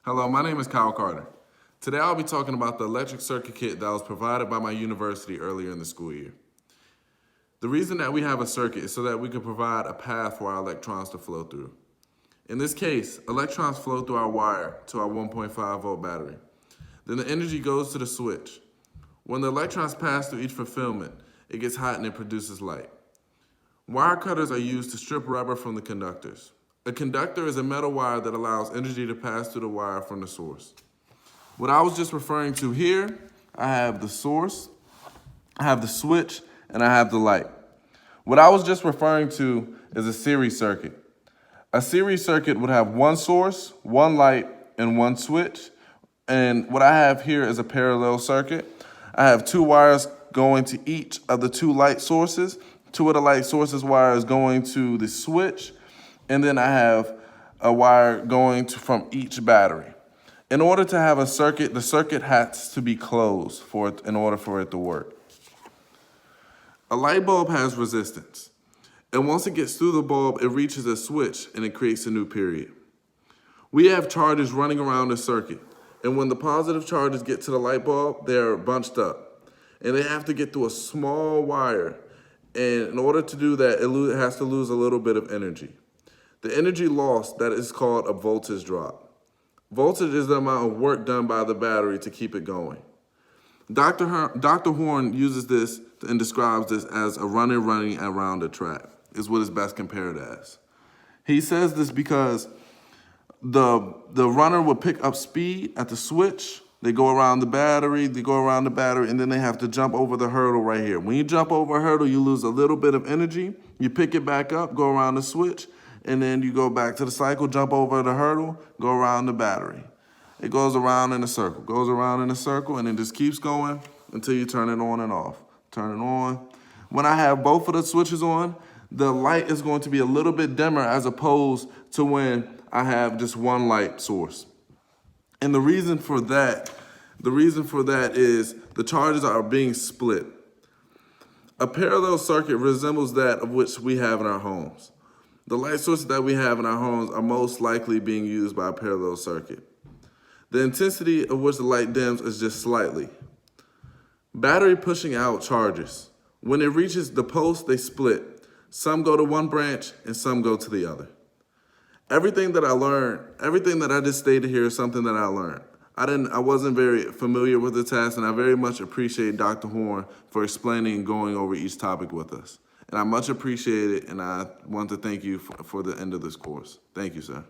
Hello, my name is Kyle Carter. Today I'll be talking about the electric circuit kit that was provided by my university earlier in the school year. The reason that we have a circuit is so that we can provide a path for our electrons to flow through. In this case, electrons flow through our wire to our 1.5 volt battery. Then the energy goes to the switch. When the electrons pass through each fulfillment, it gets hot and it produces light. Wire cutters are used to strip rubber from the conductors. A conductor is a metal wire that allows energy to pass through the wire from the source. What I was just referring to here, I have the source, I have the switch, and I have the light. What I was just referring to is a series circuit. A series circuit would have one source, one light, and one switch. And what I have here is a parallel circuit. I have two wires going to each of the two light sources. Two of the light sources wires going to the switch. And then I have a wire going from each battery. In order to have a circuit, the circuit has to be closed in order for it to work. A light bulb has resistance. And once it gets through the bulb, it reaches a switch and it creates a new period. We have charges running around the circuit. And when the positive charges get to the light bulb, they're bunched up. And they have to get through a small wire. And in order to do that, it has to lose a little bit of energy. The energy lost, that is called a voltage drop. Voltage is the amount of work done by the battery to keep it going. Dr. Horn uses this and describes this as a runner running around a track, is what it's best compared as. He says this because the runner will pick up speed at the switch. They go around the battery, and then they have to jump over the hurdle right here. When you jump over a hurdle, you lose a little bit of energy. You pick it back up, go around the switch, and then you go back to the cycle, jump over the hurdle, go around the battery. It goes around in a circle, and it just keeps going until you turn it on and off. Turn it on. When I have both of the switches on, the light is going to be a little bit dimmer as opposed to when I have just one light source. And the reason for that is the charges are being split. A parallel circuit resembles that of which we have in our homes. The light sources that we have in our homes are most likely being used by a parallel circuit. The intensity of which the light dims is just slightly. Battery pushing out charges. When it reaches the post, they split. Some go to one branch and some go to the other. Everything that I just stated here is something that I learned. I wasn't very familiar with the test, and I very much appreciate Dr. Horn for explaining and going over each topic with us. And I much appreciate it, and I want to thank you for the end of this course. Thank you, sir.